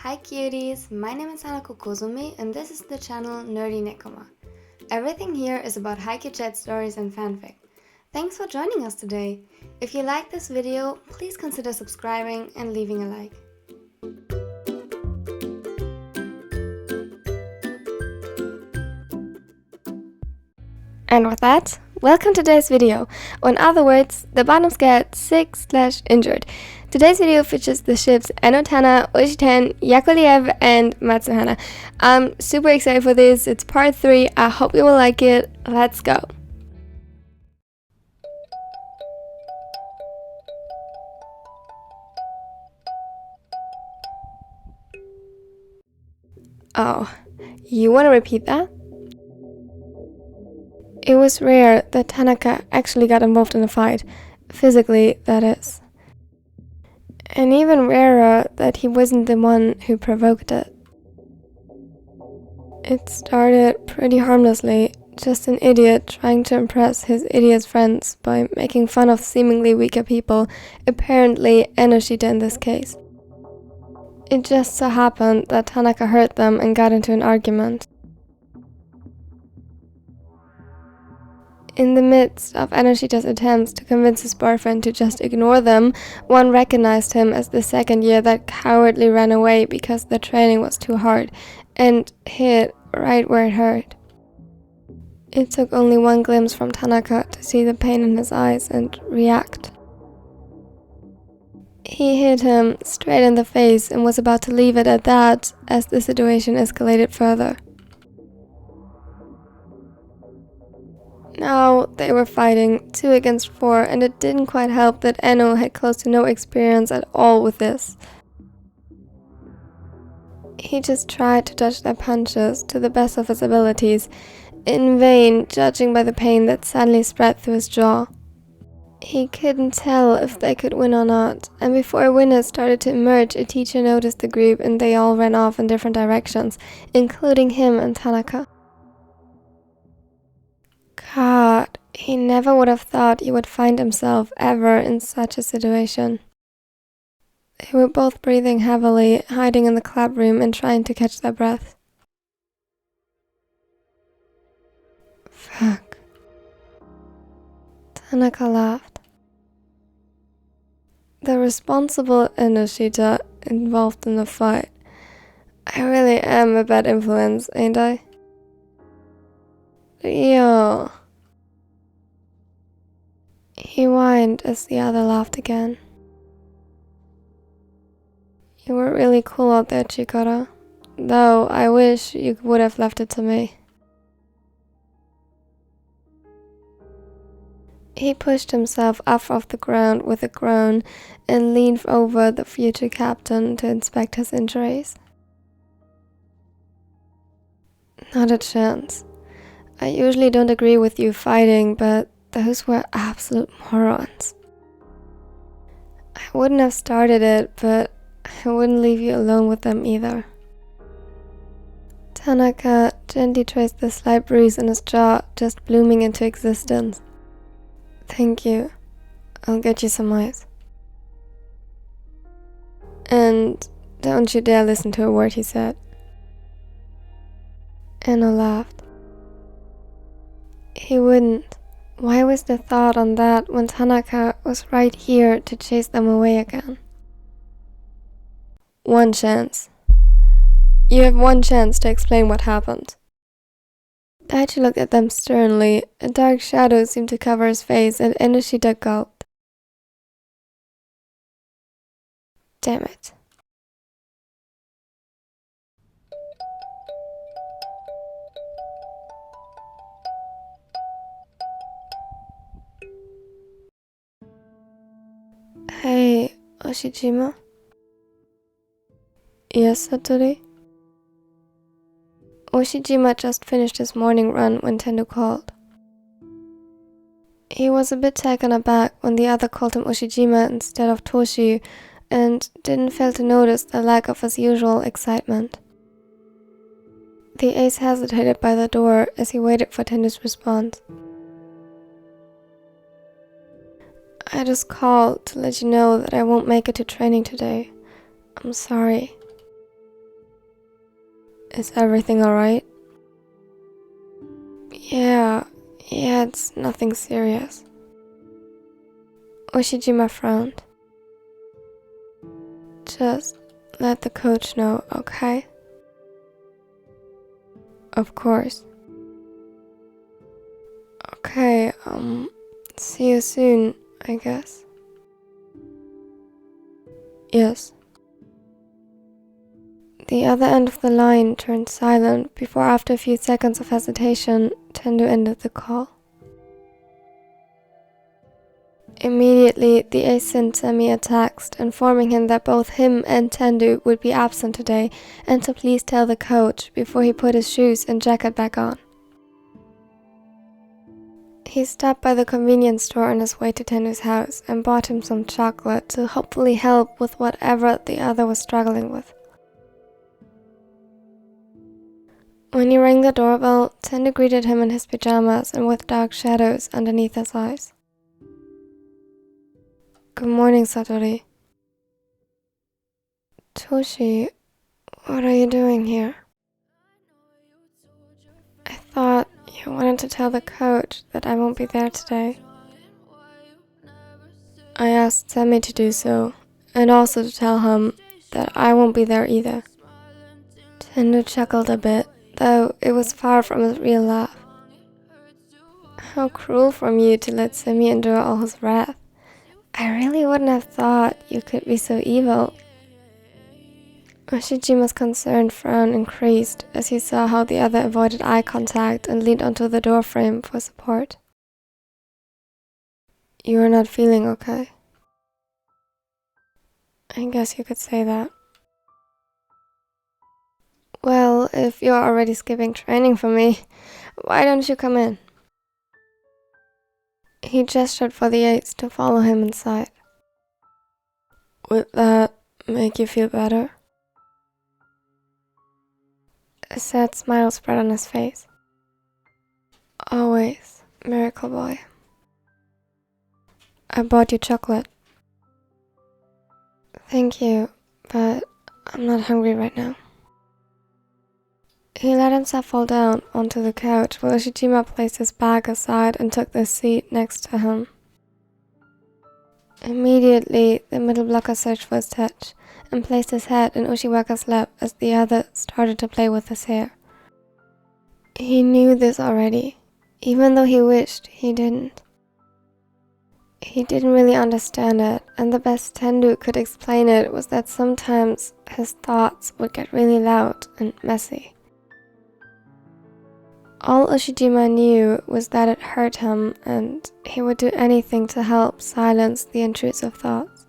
Hi cuties, my name is Hanako Kozumi and this is the channel Nerdy Nekoma. Everything here is about Haikyuu chat stories and fanfic. Thanks for joining us today. If you like this video, please consider subscribing and leaving a like. And with that, welcome to today's video, or in other words, the bottoms get sick/injured. Today's video features the ships EnnoTana, UshiTen, YakuLev, and MatsuHana. I'm super excited for this, it's part 3, I hope you will like it, let's go! Oh, you want to repeat that? It was rare that Tanaka actually got involved in a fight, physically, that is. And even rarer that he wasn't the one who provoked it. It started pretty harmlessly, just an idiot trying to impress his idiot friends by making fun of seemingly weaker people, apparently EnnoTana in this case. It just so happened that Tanaka heard them and got into an argument. In the midst of EnnoTana's attempts to convince his boyfriend to just ignore them, one recognized him as the second year that cowardly ran away because the training was too hard, and hit right where it hurt. It took only one glimpse from Tanaka to see the pain in his eyes and react. He hit him straight in the face and was about to leave it at that as the situation escalated further. Now they were fighting 2 against 4, and it didn't quite help that Enno had close to no experience at all with this. He just tried to dodge their punches to the best of his abilities, in vain judging by the pain that suddenly spread through his jaw. He couldn't tell if they could win or not, and before a winner started to emerge, a teacher noticed the group and they all ran off in different directions, including him and Tanaka. God, he never would have thought he would find himself ever in such a situation. They were both breathing heavily, hiding in the club room and trying to catch their breath. Fuck. Tanaka laughed. The responsible EnnoTana involved in the fight. I really am a bad influence, ain't I? Yeah. He whined as the other laughed again. You were really cool out there, Chikara. Though I wish you would have left it to me. He pushed himself up off the ground with a groan and leaned over the future captain to inspect his injuries. Not a chance. I usually don't agree with you fighting, but those were absolute morons. I wouldn't have started it, but I wouldn't leave you alone with them either. Tanaka gently traced the slight bruise in his jaw, just blooming into existence. Thank you. I'll get you some ice. And don't you dare listen to a word he said. Enno laughed. He wouldn't. Why waste the thought on that when Tanaka was right here to chase them away again? One chance. You have one chance to explain what happened. Daichi looked at them sternly. A dark shadow seemed to cover his face, and EnnoTana gulped. Damn it. Hey, Oshijima? Yes, Satori? Oshijima just finished his morning run when Tendo called. He was a bit taken aback when the other called him Oshijima instead of Toshi, and didn't fail to notice the lack of his usual excitement. The ace hesitated by the door as he waited for Tendo's response. I just called to let you know that I won't make it to training today. I'm sorry. Is everything alright? Yeah, it's nothing serious. Ushijima frowned. Just let the coach know, okay? Of course. Okay, see you soon, I guess. Yes. The other end of the line turned silent before, after a few seconds of hesitation, Tendu ended the call. Immediately, the ace sent Semi a text informing him that both him and Tendu would be absent today and to please tell the coach before he put his shoes and jacket back on. He stopped by the convenience store on his way to Tendu's house and bought him some chocolate to hopefully help with whatever the other was struggling with. When he rang the doorbell, Tendu greeted him in his pajamas and with dark shadows underneath his eyes. Good morning, Satori. Toshi, what are you doing here? I thought you wanted to tell the coach that I won't be there today. I asked Semi to do so, and also to tell him that I won't be there either. Tendu chuckled a bit, though it was far from his real laugh. How cruel from you to let Semi endure all his wrath. I really wouldn't have thought you could be so evil. Ushijima's concerned frown increased as he saw how the other avoided eye contact and leaned onto the door frame for support. You are not feeling okay. I guess you could say that. Well, if you're already skipping training for me, why don't you come in? He gestured for the aides to follow him inside. Would that make you feel better? A sad smile spread on his face. Always, miracle boy. I bought you chocolate. Thank you, but I'm not hungry right now. He let himself fall down onto the couch while Ushijima placed his bag aside and took the seat next to him. Immediately, the middle blocker searched for his touch and placed his head in Ushiwaka's lap as the other started to play with his hair. He knew this already, even though he wished he didn't. He didn't really understand it, and the best Tendu could explain it was that sometimes his thoughts would get really loud and messy. All Ushijima knew was that it hurt him, and he would do anything to help silence the intrusive thoughts.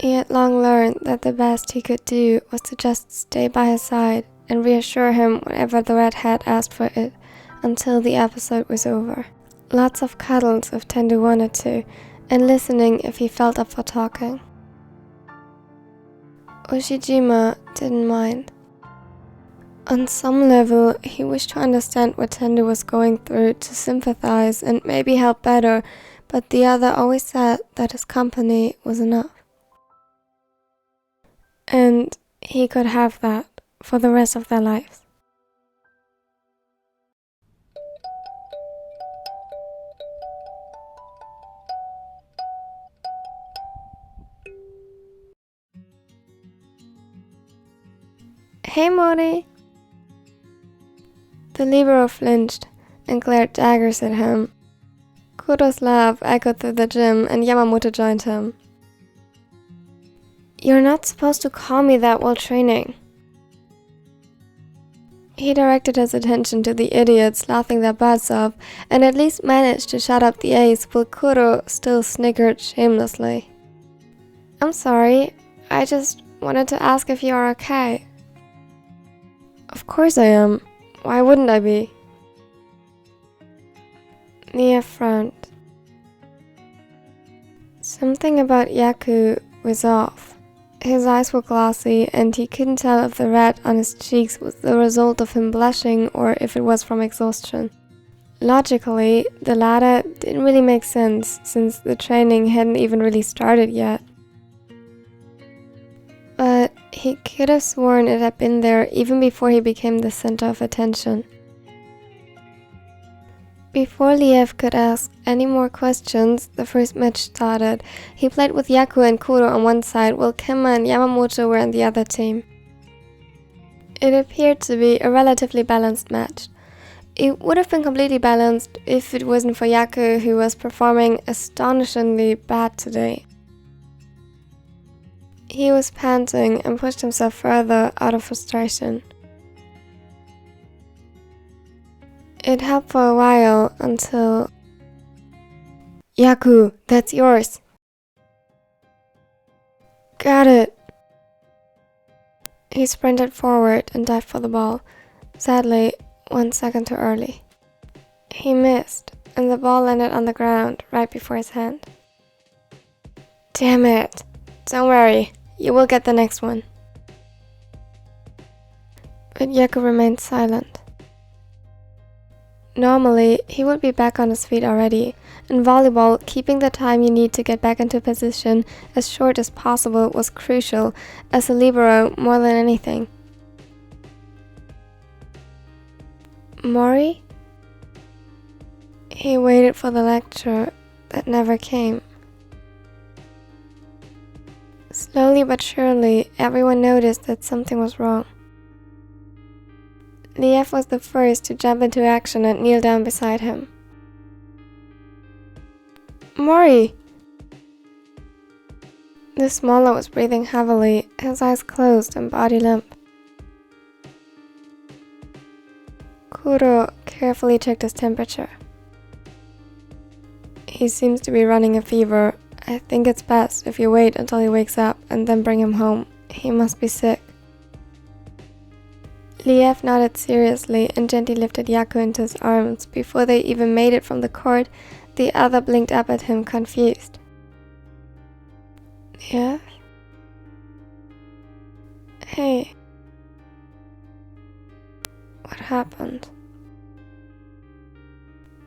He had long learned that the best he could do was to just stay by his side and reassure him whenever the redhead asked for it until the episode was over. Lots of cuddles if Tendu wanted to, and listening if he felt up for talking. Ushijima didn't mind. On some level, he wished to understand what Tendu was going through, to sympathize and maybe help better, but the other always said that his company was enough. And he could have that for the rest of their lives. Hey, Mori! The libero flinched and glared daggers at him. Kuro's laugh echoed through the gym and Yamamoto joined him. You're not supposed to call me that while training. He directed his attention to the idiots laughing their butts off and at least managed to shut up the ace while Kuro still snickered shamelessly. I'm sorry, I just wanted to ask if you are okay. Of course I am. Why wouldn't I be? Nia frowned. Something about Yaku was off. His eyes were glossy, and he couldn't tell if the red on his cheeks was the result of him blushing or if it was from exhaustion. Logically, the latter didn't really make sense, since the training hadn't even really started yet. But He could have sworn it had been there even before he became the center of attention. Before Liev could ask any more questions, the first match started. He played with Haikyuu and Kuro on one side, while Kimma and Yamamoto were on the other team. It appeared to be a relatively balanced match. It would have been completely balanced if it wasn't for Haikyuu, who was performing astonishingly bad today. He was panting and pushed himself further out of frustration. It helped for a while until... Haikyuu, that's yours. Got it. He sprinted forward and dived for the ball. Sadly, 1 second too early. He missed, and the ball landed on the ground right before his hand. Damn it. Don't worry, you will get the next one. But Haikyuu remained silent. Normally, he would be back on his feet already. In volleyball, keeping the time you need to get back into position as short as possible was crucial, as a libero more than anything. Mori? He waited for the lecture that never came. Slowly but surely, everyone noticed that something was wrong. Liev was the first to jump into action and kneel down beside him. Mori! The smaller was breathing heavily, his eyes closed and body limp. Kuro carefully checked his temperature. He seems to be running a fever. I think it's best if you wait until he wakes up and then bring him home. He must be sick. Liev nodded seriously and gently lifted Haikyuu into his arms. Before they even made it from the court, the other blinked up at him, confused. Liev? Hey. What happened?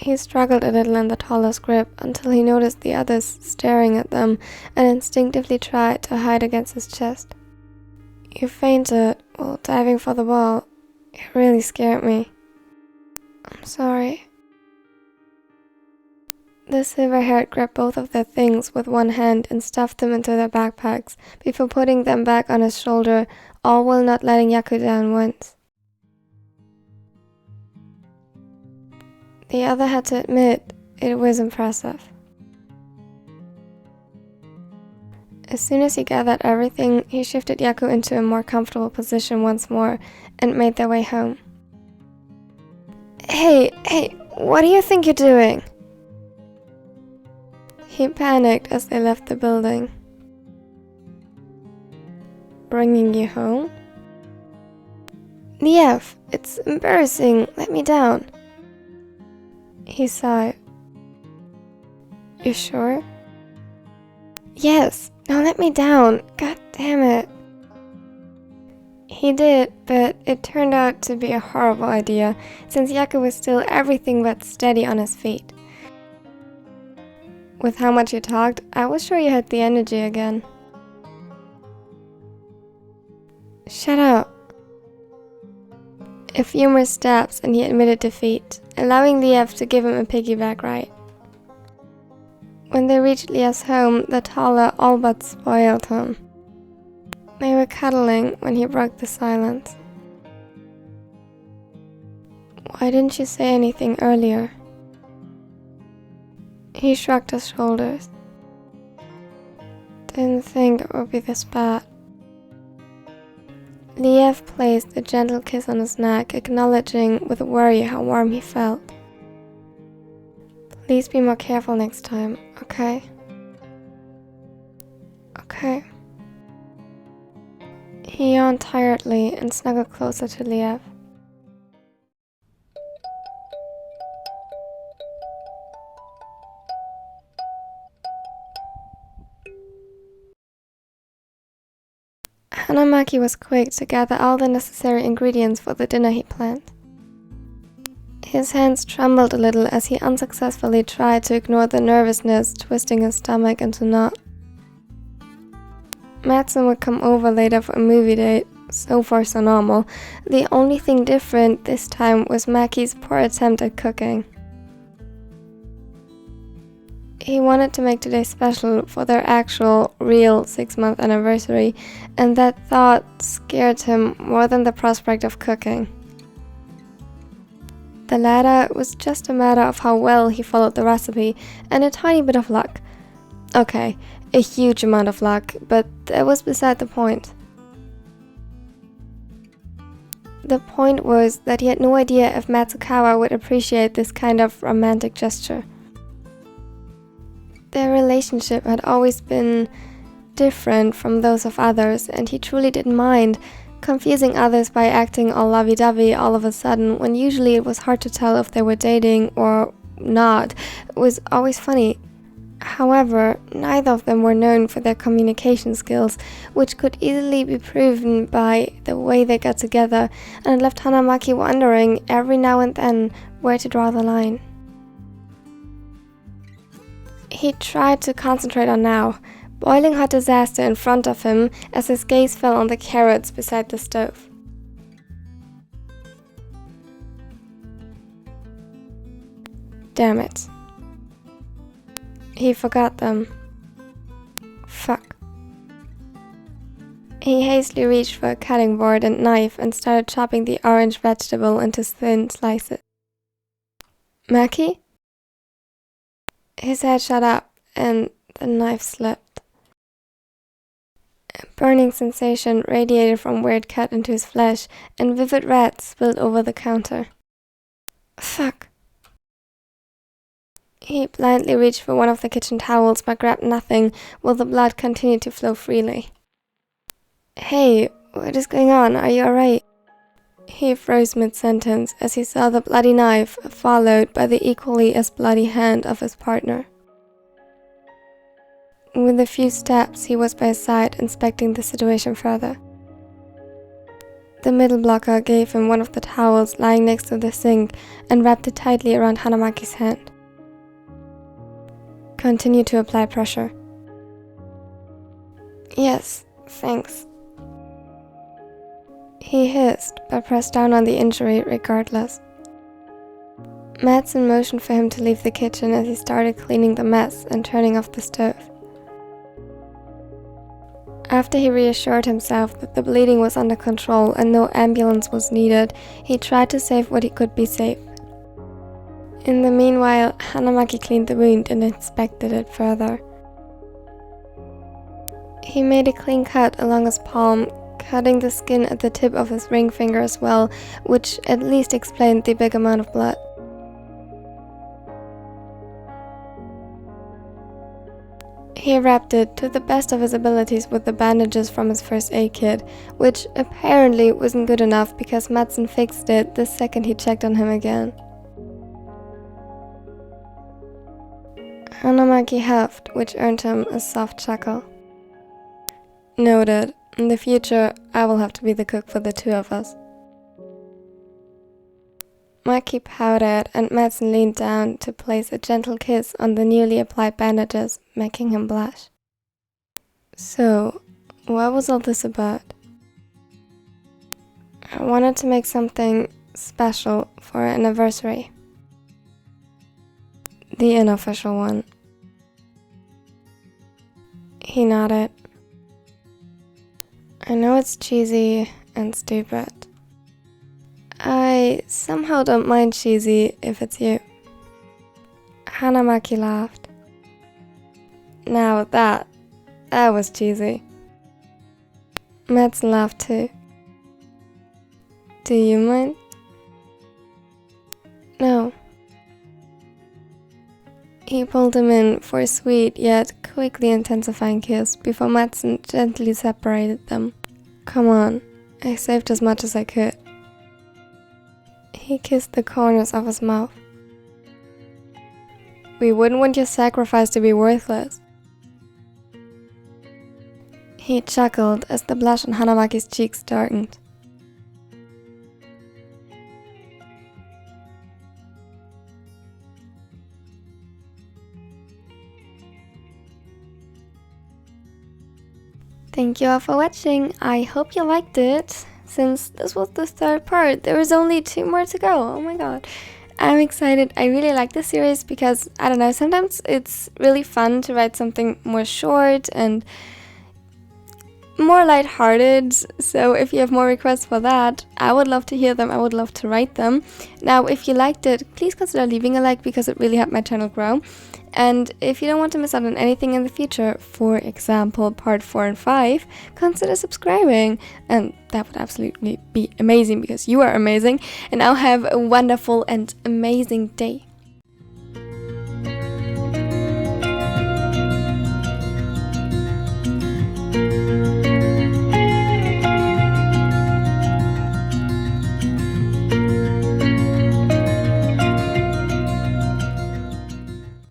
He struggled a little in the taller's grip until he noticed the others staring at them and instinctively tried to hide against his chest. You fainted while diving for the ball. It really scared me. I'm sorry. The silver-haired grabbed both of their things with one hand and stuffed them into their backpacks before putting them back on his shoulder, all while not letting Haikyuu down once. The other had to admit it was impressive. As soon as he gathered everything, he shifted Haikyuu into a more comfortable position once more and made their way home. Hey, what do you think you're doing? He panicked as they left the building. Bringing you home? Liev, it's embarrassing. Let me down. He sighed. You sure? Yes. Now let me down. God damn it. He did, but it turned out to be a horrible idea, since Haikyuu was still everything but steady on his feet. With how much you talked, I was sure you had the energy again. Shut up. A few more steps and he admitted defeat, allowing Liev to give him a piggyback ride. When they reached Liev's home, the taller all but spoiled him. They were cuddling when he broke the silence. Why didn't you say anything earlier? He shrugged his shoulders. Didn't think it would be this bad. Liev placed a gentle kiss on his neck, acknowledging with worry how warm he felt. Please be more careful next time, okay? Okay. He yawned tiredly and snuggled closer to Liev. Hanamaki was quick to gather all the necessary ingredients for the dinner he planned. His hands trembled a little as he unsuccessfully tried to ignore the nervousness twisting his stomach into knot. Matsun would come over later for a movie date. So far so normal. The only thing different this time was Maki's poor attempt at cooking. He wanted to make today special for their actual, real 6-month anniversary, and that thought scared him more than the prospect of cooking. The latter was just a matter of how well he followed the recipe and a tiny bit of luck. Okay, a huge amount of luck, but that was beside the point. The point was that he had no idea if Matsukawa would appreciate this kind of romantic gesture. Their relationship had always been different from those of others, and he truly didn't mind confusing others by acting all lovey-dovey all of a sudden, when usually it was hard to tell if they were dating or not. It was always funny. However, neither of them were known for their communication skills, which could easily be proven by the way they got together, and it left Hanamaki wondering every now and then where to draw the line. He tried to concentrate on now, boiling hot disaster in front of him as his gaze fell on the carrots beside the stove. Damn it. He forgot them. Fuck. He hastily reached for a cutting board and knife and started chopping the orange vegetable into thin slices. Maki? His head shot up and the knife slipped. A burning sensation radiated from where it cut into his flesh, and vivid red spilled over the counter. Fuck. He blindly reached for one of the kitchen towels but grabbed nothing while the blood continued to flow freely. Hey, what is going on? Are you alright? He froze mid-sentence as he saw the bloody knife followed by the equally as bloody hand of his partner. With a few steps, he was by his side, inspecting the situation further. The middle blocker gave him one of the towels lying next to the sink and wrapped it tightly around Hanamaki's hand. Continue to apply pressure. Yes, thanks. He hissed, but pressed down on the injury regardless. Matsun motioned for him to leave the kitchen as he started cleaning the mess and turning off the stove. After he reassured himself that the bleeding was under control and no ambulance was needed, he tried to save what he could be saved. In the meanwhile, Hanamaki cleaned the wound and inspected it further. He made a clean cut along his palm, cutting the skin at the tip of his ring finger as well, which at least explained the big amount of blood. He wrapped it to the best of his abilities with the bandages from his first aid kit, which apparently wasn't good enough because Matsun fixed it the second he checked on him again. Hanamaki huffed, which earned him a soft chuckle. Noted. In the future, I will have to be the cook for the two of us. Maki powdered and Matsun leaned down to place a gentle kiss on the newly applied bandages, making him blush. So, what was all this about? I wanted to make something special for our anniversary. The unofficial one. He nodded. I know it's cheesy and stupid. I somehow don't mind cheesy if it's you. Hanamaki laughed. Now that was cheesy. Matsun laughed too. Do you mind? No. He pulled him in for a sweet yet quickly intensifying kiss before Matsun gently separated them. Come on, I saved as much as I could. He kissed the corners of his mouth. We wouldn't want your sacrifice to be worthless. He chuckled as the blush on Hanamaki's cheeks darkened. Thank you all for watching. I hope you liked it. Since this was the third part, there is only 2 more to go. Oh my god. I'm excited. I really like this series because, I don't know, sometimes it's really fun to write something more short and more lighthearted. So if you have more requests for that, I would love to hear them. I would love to write them. Now, if you liked it, please consider leaving a like because it really helped my channel grow. And if you don't want to miss out on anything in the future, for example, part 4 and 5, consider subscribing. And that would absolutely be amazing because you are amazing. And now have a wonderful and amazing day.